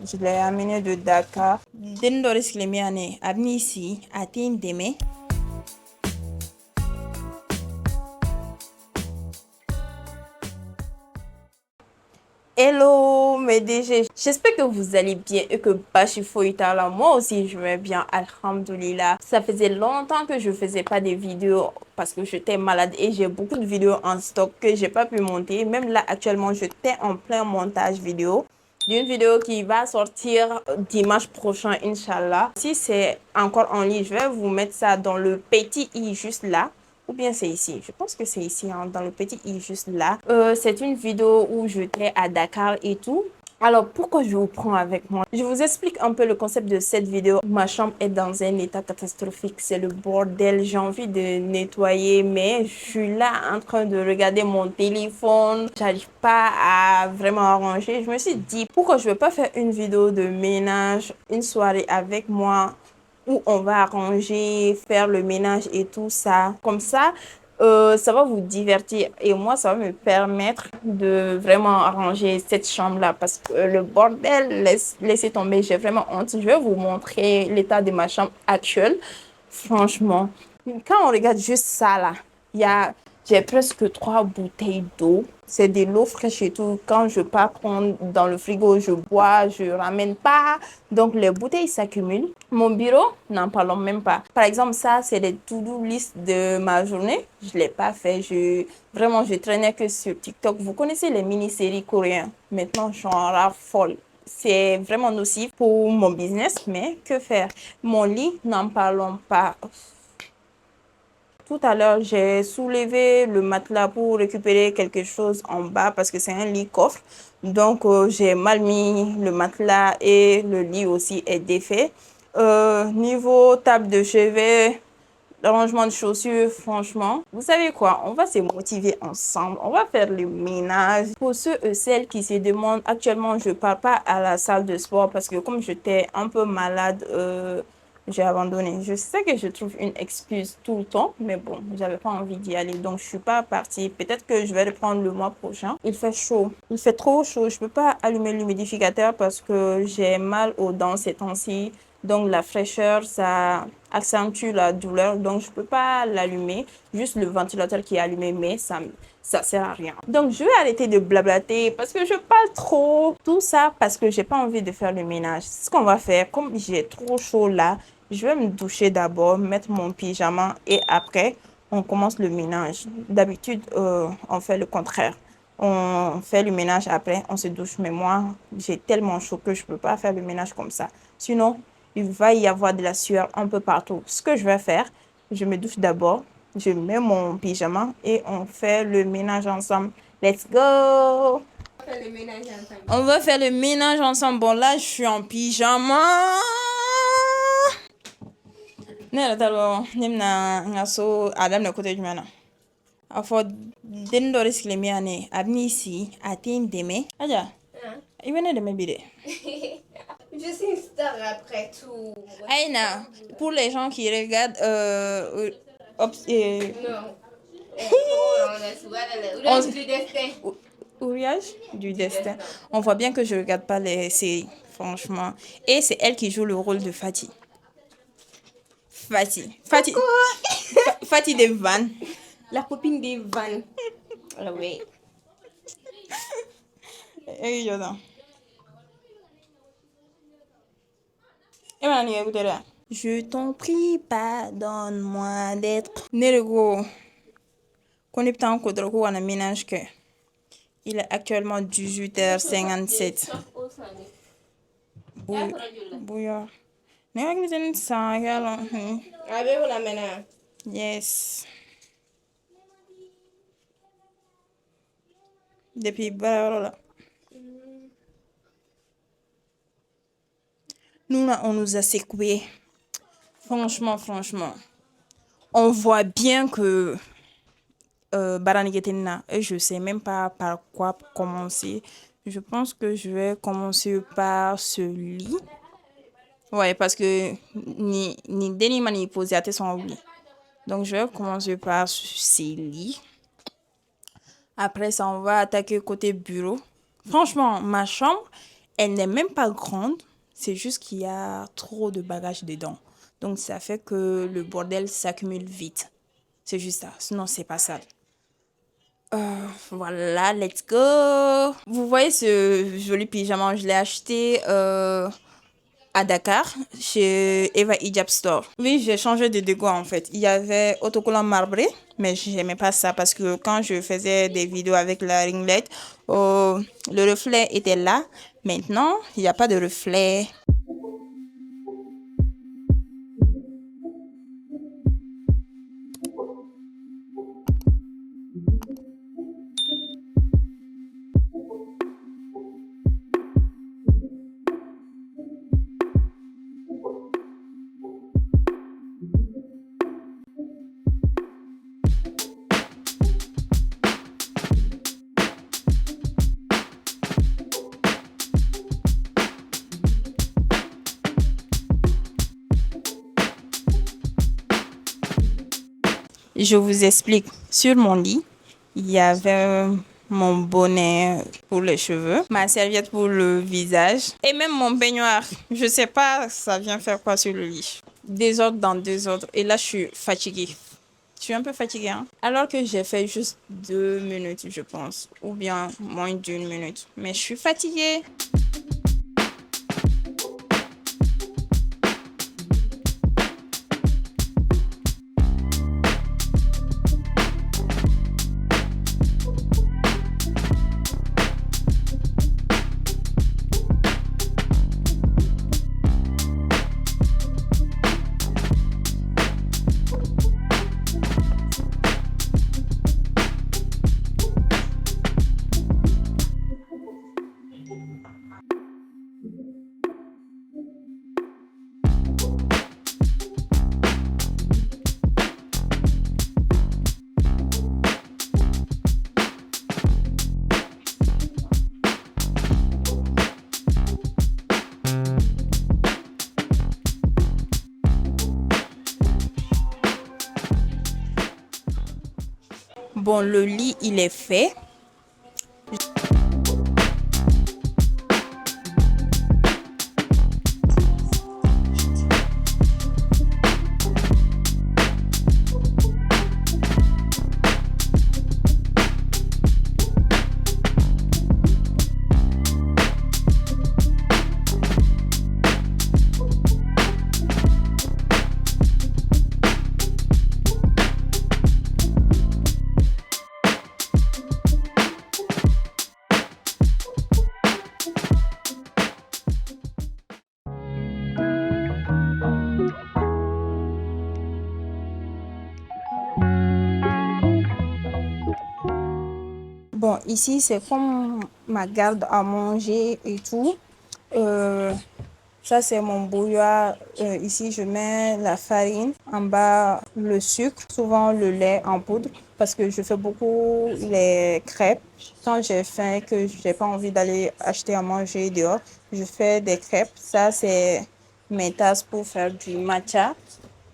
Je l'ai amené de Dakar. Dendoris Klemiane, abni ici, atteint demain. Hello mes DG, j'espère que vous allez bien et que Bachifo est là. Moi aussi je vais bien, alhamdoulilah. Ça faisait longtemps que je faisais pas des vidéos parce que j'étais malade et j'ai beaucoup de vidéos en stock que j'ai pas pu monter. Même là actuellement j'étais en plein montage vidéo d'une vidéo qui va sortir dimanche prochain, Inch'Allah. Si c'est encore en ligne, je vais vous mettre ça dans le petit i juste là. Ou bien c'est ici. Je pense que c'est ici, hein, dans le petit i juste là. C'est une vidéo où j'étais à Dakar et tout. Alors, pourquoi je vous prends avec moi? Je vous explique un peu le concept de cette vidéo. Ma chambre est dans un état catastrophique. C'est le bordel. J'ai envie de nettoyer, mais je suis là en train de regarder mon téléphone. J'arrive pas à vraiment arranger. Je me suis dit, pourquoi je ne vais pas faire une vidéo de ménage, une soirée avec moi où on va arranger, faire le ménage et tout ça. Comme ça va vous divertir et moi, ça va me permettre de vraiment arranger cette chambre-là parce que le bordel, laissez tomber, j'ai vraiment honte. Je vais vous montrer l'état de ma chambre actuelle. Franchement, quand on regarde juste ça là, il y a j'ai presque 3 bouteilles d'eau. C'est de l'eau fraîche et tout. Quand je pars prendre dans le frigo, je bois, je ramène pas. Donc, les bouteilles s'accumulent. Mon bureau, n'en parlons même pas. Par exemple, ça, c'est les to-do list de ma journée. Je l'ai pas fait. Vraiment, je traînais que sur TikTok. Vous connaissez les mini-séries coréennes. Maintenant, j'en raffole. C'est vraiment nocif pour mon business, mais que faire? Mon lit, n'en parlons pas. Tout à l'heure, j'ai soulevé le matelas pour récupérer quelque chose en bas parce que c'est un lit coffre. Donc, j'ai mal mis le matelas et le lit aussi est défait. Niveau table de chevet, rangement de chaussures, franchement, vous savez quoi? On va se motiver ensemble. On va faire le ménage. Pour ceux et celles qui se demandent, actuellement, je ne pars pas à la salle de sport parce que comme j'étais un peu malade, j'ai abandonné. Je sais que je trouve une excuse tout le temps, mais bon, j'avais pas envie d'y aller, donc je suis pas partie. Peut-être que je vais reprendre le mois prochain. Il fait chaud. Il fait trop chaud. Je peux pas allumer l'humidificateur parce que j'ai mal aux dents ces temps-ci. Donc la fraîcheur, ça accentue la douleur. Donc je peux pas l'allumer. Juste le ventilateur qui est allumé, mais ça sert à rien. Donc je vais arrêter de blablater parce que je parle trop. Tout ça parce que j'ai pas envie de faire le ménage. Ce qu'on va faire, comme j'ai trop chaud là, je vais me doucher d'abord, mettre mon pyjama et après, on commence le ménage. D'habitude, on fait le contraire. On fait le ménage après, on se douche. Mais moi, j'ai tellement chaud que je ne peux pas faire le ménage comme ça. Sinon, il va y avoir de la sueur un peu partout. Ce que je vais faire, je me douche d'abord, je mets mon pyjama et on fait le ménage ensemble. Let's go! On va faire le ménage ensemble. Bon, là, je suis en pyjama. Ne yɛrɛ t'a dɔn ne bɛna n ka so a daminɛ kote jumɛn na a fɔ denni dɔ de sigilen bɛ yan ne a bɛ n'i sigi a tɛ n dɛmɛ aja i bɛ ne dɛmɛ bi dɛ. Je suis une star après tout. Aïna, pour les gens qui regardent Non. On du destin. Ouriage du destin. On voit bien que je regarde pas les séries, franchement. Et c'est elle qui joue le rôle de Fatih. Fatih de Van. La copine des vannes. Ah ouais. Eh, Jordan. Eh ben, ni écoutez là. Je t'en prie, pardonne-moi d'être. Nerego. Qu'on est peut-être en côte de un ménage que. Il est actuellement 18h57. Bouillard. N'est-ce pas ça, Avez-vous la maintenant? yes. Depuis là. Nous, là, on nous a secoué. Franchement. On voit bien que Baraniketina, et je sais même pas par quoi commencer. Je pense que je vais commencer par ce lit. Ouais, parce que ni Denis m'a ni posé à tes son lit. Donc, je vais commencer par ces lits. Après ça, on va attaquer côté bureau. Franchement, ma chambre Elle n'est même pas grande, c'est juste qu'il y a trop de bagages dedans. Donc ça fait que le bordel s'accumule vite. C'est juste ça, sinon c'est pas sale. Voilà, let's go. Vous voyez ce joli pyjama, je l'ai acheté à Dakar, chez Eva Hijab Store. Oui, j'ai changé de déco en fait. Il y avait autocollant marbré, mais j'aimais pas ça parce que quand je faisais des vidéos avec la ringlette, le reflet était là. Maintenant, il n'y a pas de reflet. Je vous explique. Sur mon lit, il y avait mon bonnet pour les cheveux, ma serviette pour le visage et même mon baignoire. Je sais pas, ça vient faire quoi sur le lit. Désordre dans désordre. Et là, je suis fatiguée. Je suis un peu fatiguée, hein. Alors que j'ai fait juste 2 minutes, je pense. Ou bien moins d'1 minute. Mais je suis fatiguée. Bon, le lit, il est fait. Bon, ici, c'est comme ma garde à manger et tout. Euh, Ça, c'est mon bouillard. Ici, je mets la farine. En bas, le sucre. Souvent, le lait en poudre. Parce que je fais beaucoup les crêpes. Quand j'ai faim, que j'ai pas envie d'aller acheter à manger dehors, je fais des crêpes. Ça, c'est mes tasses pour faire du matcha.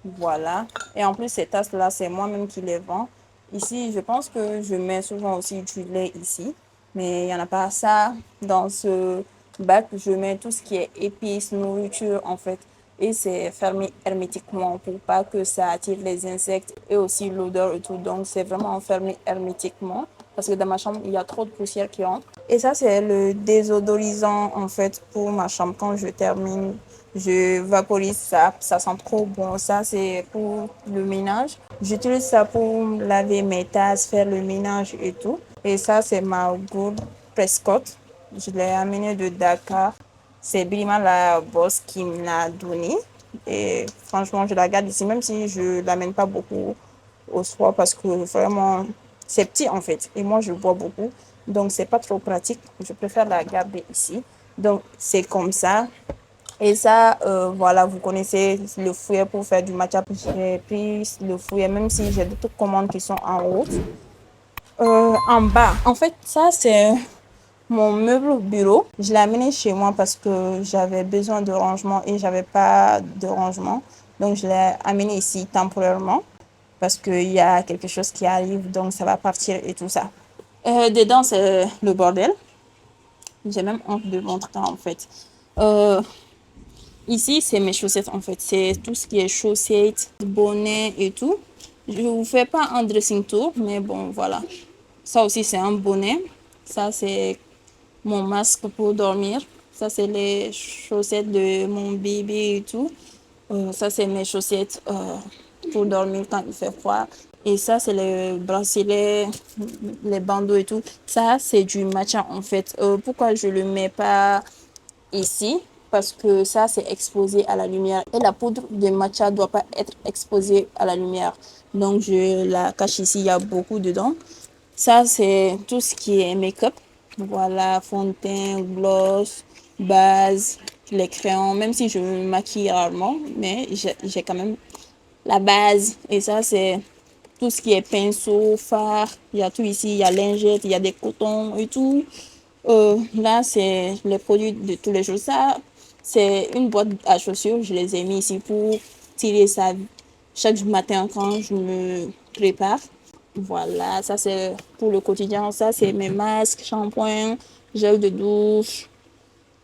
Voilà. Et en plus, ces tasses-là, c'est moi-même qui les vends. Ici, je pense que je mets souvent aussi du lait ici. Mais il n'y en a pas ça. Dans ce bac, je mets tout ce qui est épices, nourriture, en fait. Et c'est fermé hermétiquement pour pas que ça attire les insectes et aussi l'odeur et tout. Donc, c'est vraiment fermé hermétiquement. Parce que dans ma chambre, il y a trop de poussière qui entre. Et ça, c'est le désodorisant, en fait, pour ma chambre. Quand je termine, je vaporise ça. Ça sent trop bon. Ça, c'est pour le ménage. J'utilise ça pour laver mes tasses, faire le ménage et tout. Et ça, c'est ma gourde Prescott. Je l'ai amenée de Dakar. C'est Brima, la boss, qui me l'a donnée. Et franchement, je la garde ici, même si je ne l'amène pas beaucoup au soir parce que vraiment, c'est petit en fait. Et moi, je bois beaucoup. Donc, c'est pas trop pratique. Je préfère la garder ici. Donc, c'est comme ça. Et ça, voilà, vous connaissez le fouet pour faire du matcha. J'ai pris le fouet, même si j'ai d'autres commandes qui sont en route. En bas. En fait, ça, c'est mon meuble bureau. Je l'ai amené chez moi parce que j'avais besoin de rangement et j'avais pas de rangement. Donc, je l'ai amené ici temporairement parce qu'il y a quelque chose qui arrive, donc ça va partir et tout ça. Dedans, c'est le bordel. J'ai même honte de montrer en fait. Euh, Ici, c'est mes chaussettes en fait. C'est tout ce qui est chaussettes, bonnets et tout. Je vous fais pas un dressing tour, mais bon, voilà. Ça aussi, c'est un bonnet. Ça, c'est mon masque pour dormir. Ça, c'est les chaussettes de mon bébé et tout. Ça, c'est mes chaussettes pour dormir quand il fait froid. Et ça, c'est les bracelets, les bandeaux et tout. Ça, c'est du matcha en fait. Pourquoi je le mets pas ici? Parce que ça, c'est exposé à la lumière. Et la poudre de matcha doit pas être exposée à la lumière. Donc, je la cache ici. Il y a beaucoup dedans. Ça, c'est tout ce qui est make-up. Voilà, fond de teint, gloss, base, les crayons. Même si je me maquille rarement, mais j'ai quand même la base. Et ça, c'est tout ce qui est pinceau, fard. Il y a tout ici. Il y a lingettes, il y a des cotons et tout. Là, c'est les produits de tous les jours. Ça, c'est une boîte à chaussures. Je les ai mis ici pour tirer ça chaque matin quand je me prépare. Voilà, ça c'est pour le quotidien. Ça, c'est mes masques, shampoing, gel de douche,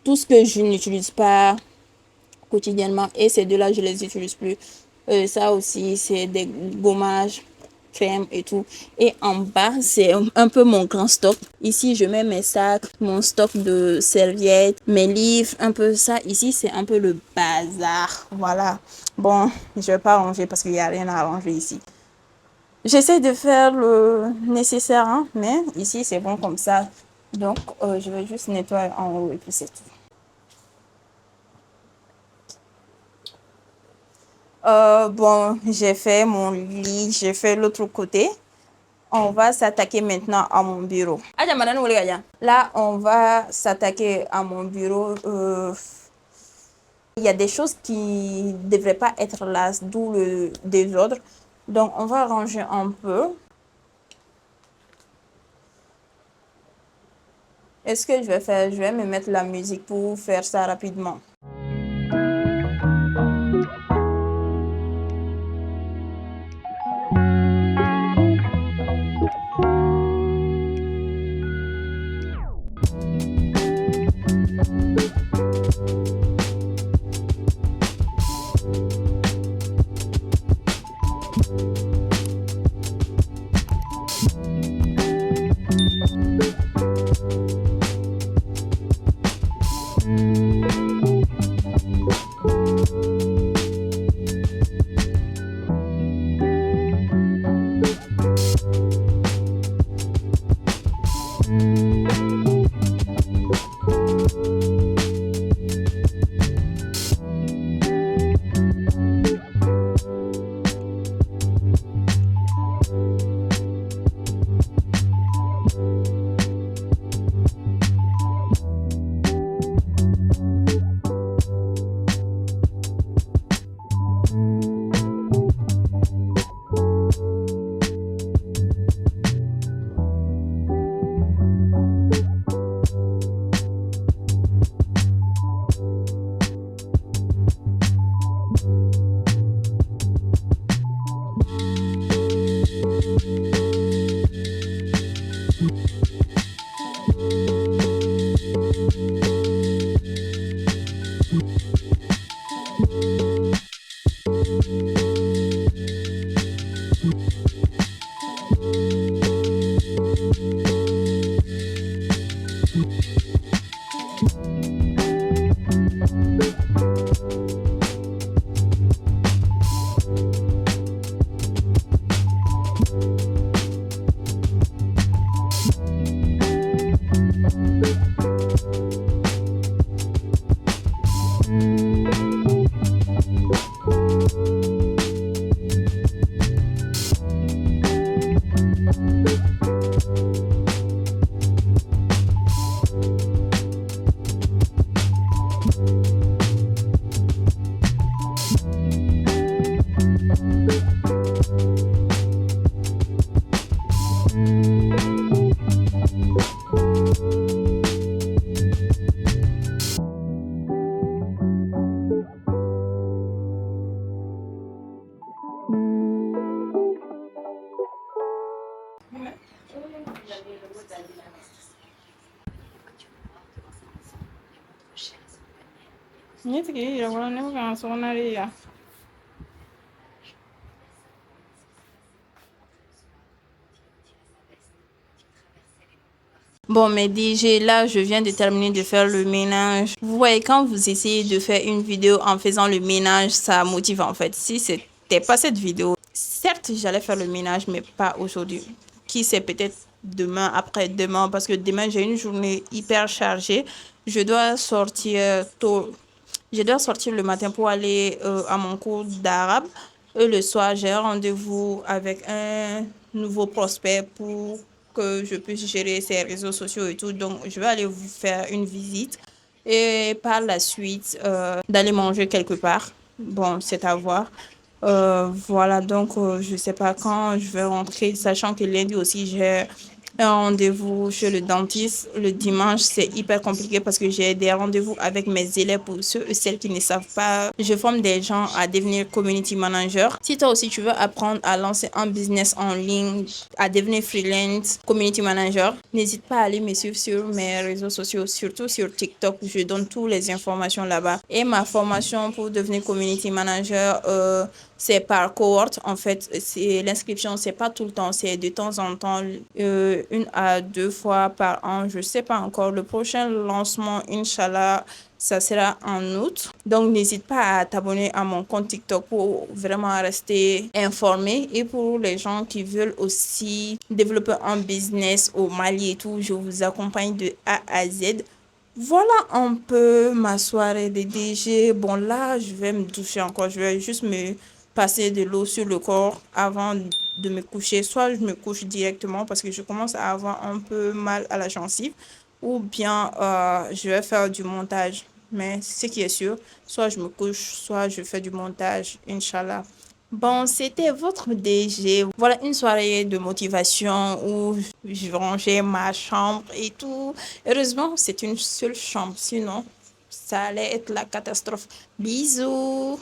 tout ce que je n'utilise pas quotidiennement. Et ces deux-là, je les utilise plus. Ça aussi, c'est des gommages, crème et tout. Et en bas, c'est un peu mon grand stock. Ici, je mets mes sacs, mon stock de serviettes, mes livres, un peu ça. Ici, c'est un peu le bazar. Voilà. Bon, je vais pas ranger parce qu'il n'y a rien à ranger ici. J'essaie de faire le nécessaire, hein, mais ici, c'est bon comme ça. Donc, je vais juste nettoyer en haut et puis c'est tout. Bon, j'ai fait mon lit, j'ai fait l'autre côté. On va s'attaquer maintenant à mon bureau. Là, on va s'attaquer à mon bureau. Il y a des choses qui ne devraient pas être là, d'où le désordre. Donc, on va ranger un peu. Est-ce que je vais faire? Je vais me mettre la musique pour faire ça rapidement. Bon, mais DJ, là, je viens de terminer de faire le ménage. Vous voyez, quand vous essayez de faire une vidéo en faisant le ménage, ça motive en fait. Si c'était pas cette vidéo, certes, j'allais faire le ménage, mais pas aujourd'hui. Qui sait, peut-être demain, après-demain, parce que demain, j'ai une journée hyper chargée. Je dois sortir tôt. Je dois sortir le matin pour aller à mon cours d'arabe. Et le soir, j'ai un rendez-vous avec un nouveau prospect pour que je puisse gérer ses réseaux sociaux et tout. Donc, je vais aller vous faire une visite et par la suite, d'aller manger quelque part. Bon, c'est à voir. Voilà, donc je sais pas quand je vais rentrer, sachant que lundi aussi, j'ai un rendez-vous chez le dentiste. Le dimanche, c'est hyper compliqué parce que j'ai des rendez-vous avec mes élèves. Pour ceux et celles qui ne savent pas, je forme des gens à devenir community manager. Si toi aussi tu veux apprendre à lancer un business en ligne, à devenir freelance, community manager, n'hésite pas à aller me suivre sur mes réseaux sociaux, surtout sur TikTok. Je donne toutes les informations là-bas. Et ma formation pour devenir community manager, c'est par cohorte. En fait, c'est l'inscription, c'est pas tout le temps, c'est de temps en temps, une à deux fois par an. Je sais pas encore. Le prochain lancement, Inch'Allah, ça sera en août. Donc, n'hésite pas à t'abonner à mon compte TikTok pour vraiment rester informé. Et pour les gens qui veulent aussi développer un business au Mali et tout, je vous accompagne de A à Z. Voilà un peu ma soirée de DG. Bon, là, je vais me doucher encore. Je vais juste me passer de l'eau sur le corps avant de me coucher. Soit je me couche directement parce que je commence à avoir un peu mal à la gencive, ou bien je vais faire du montage. Mais ce qui est sûr, soit je me couche, soit je fais du montage, Inch'Allah. Bon, c'était votre DG. Voilà une soirée de motivation où je rangeais ma chambre et tout. Heureusement, c'est une seule chambre, sinon ça allait être la catastrophe. Bisous.